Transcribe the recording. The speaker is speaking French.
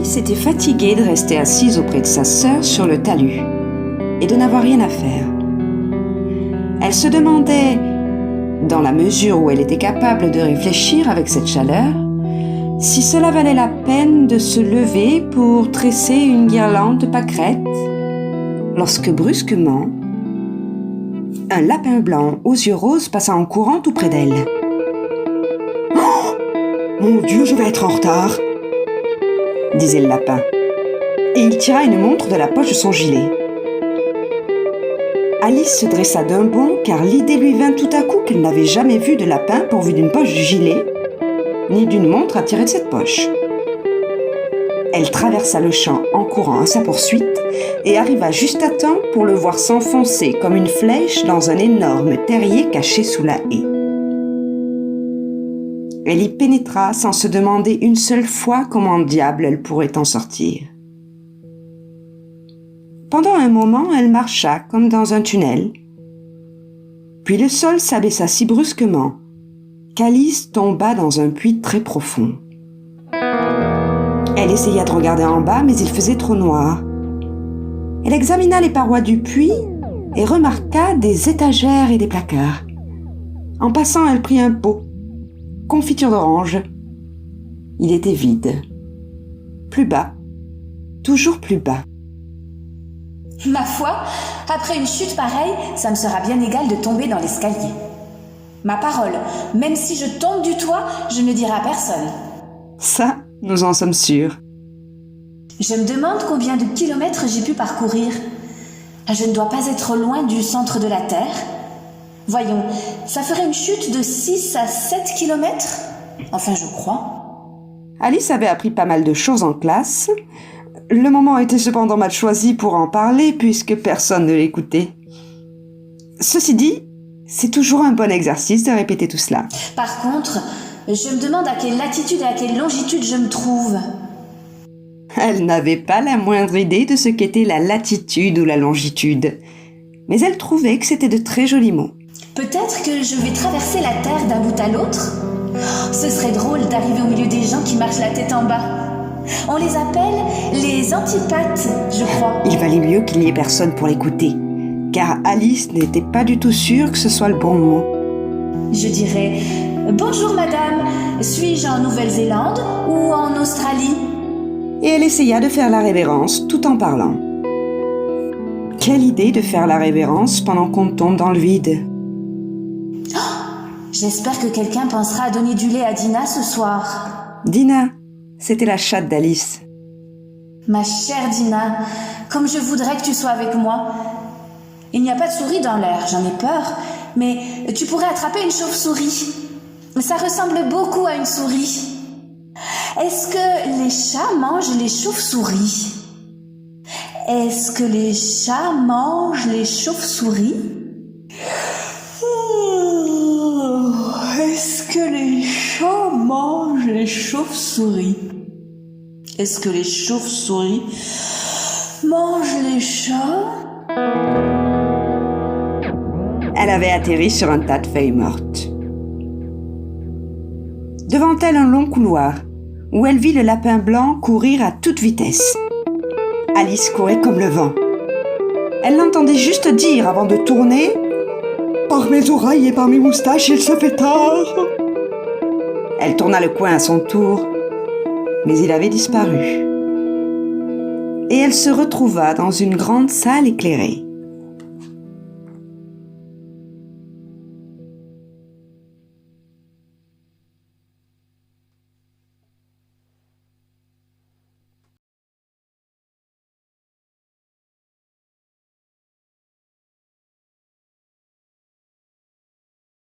Alice était fatiguée de rester assise auprès de sa sœur sur le talus et de n'avoir rien à faire. Elle se demandait, dans la mesure où elle était capable de réfléchir avec cette chaleur, si cela valait la peine de se lever pour tresser une guirlande de pâquerettes, lorsque brusquement, un lapin blanc aux yeux roses passa en courant tout près d'elle. « Oh, mon Dieu, je vais être en retard !» disait le lapin, et il tira une montre de la poche de son gilet. Alice se dressa d'un bond, car l'idée lui vint tout à coup qu'elle n'avait jamais vu de lapin pourvu d'une poche de gilet, ni d'une montre à tirer de cette poche. Elle traversa le champ en courant à sa poursuite et arriva juste à temps pour le voir s'enfoncer comme une flèche dans un énorme terrier caché sous la haie. Elle y pénétra sans se demander une seule fois comment diable elle pourrait en sortir. Pendant un moment, elle marcha comme dans un tunnel. Puis le sol s'abaissa si brusquement qu'Alice tomba dans un puits très profond. Elle essaya de regarder en bas, mais il faisait trop noir. Elle examina les parois du puits et remarqua des étagères et des placards. En passant, elle prit un pot. Confiture d'orange. Il était vide. Plus bas. Toujours plus bas. Ma foi, après une chute pareille, ça me sera bien égal de tomber dans l'escalier. Ma parole, même si je tombe du toit, je ne dirai à personne. Ça, nous en sommes sûrs. Je me demande combien de kilomètres j'ai pu parcourir. Je ne dois pas être loin du centre de la Terre. Voyons, ça ferait une chute de 6 à 7 kilomètres ? Enfin, je crois. Alice avait appris pas mal de choses en classe. Le moment était cependant mal choisi pour en parler puisque personne ne l'écoutait. Ceci dit, c'est toujours un bon exercice de répéter tout cela. Par contre, je me demande à quelle latitude et à quelle longitude je me trouve. Elle n'avait pas la moindre idée de ce qu'était la latitude ou la longitude, mais elle trouvait que c'était de très jolis mots. Peut-être que je vais traverser la Terre d'un bout à l'autre ? Ce serait drôle d'arriver au milieu des gens qui marchent la tête en bas. On les appelle les antipathes, je crois. Il valait mieux qu'il n'y ait personne pour l'écouter, car Alice n'était pas du tout sûre que ce soit le bon mot. Je dirais « Bonjour madame, suis-je en Nouvelle-Zélande ou en Australie ?» Et elle essaya de faire la révérence tout en parlant. Quelle idée de faire la révérence pendant qu'on tombe dans le vide. J'espère que quelqu'un pensera à donner du lait à Dina ce soir. Dina, c'était la chatte d'Alice. Ma chère Dina, comme je voudrais que tu sois avec moi. Il n'y a pas de souris dans l'air, j'en ai peur, mais tu pourrais attraper une chauve-souris. Ça ressemble beaucoup à une souris. Est-ce que les chats mangent les chauves-souris ? Est-ce que les chats mangent les chauves-souris ? Est-ce que les chats mangent les chauves-souris ? Est-ce que les chauves-souris mangent les chats ? Elle avait atterri sur un tas de feuilles mortes. Devant elle, un long couloir, où elle vit le lapin blanc courir à toute vitesse. Alice courait comme le vent. Elle l'entendait juste dire avant de tourner « Par mes oreilles et par mes moustaches, il se fait tard !» Elle tourna le coin à son tour, mais il avait disparu. Et elle se retrouva dans une grande salle éclairée.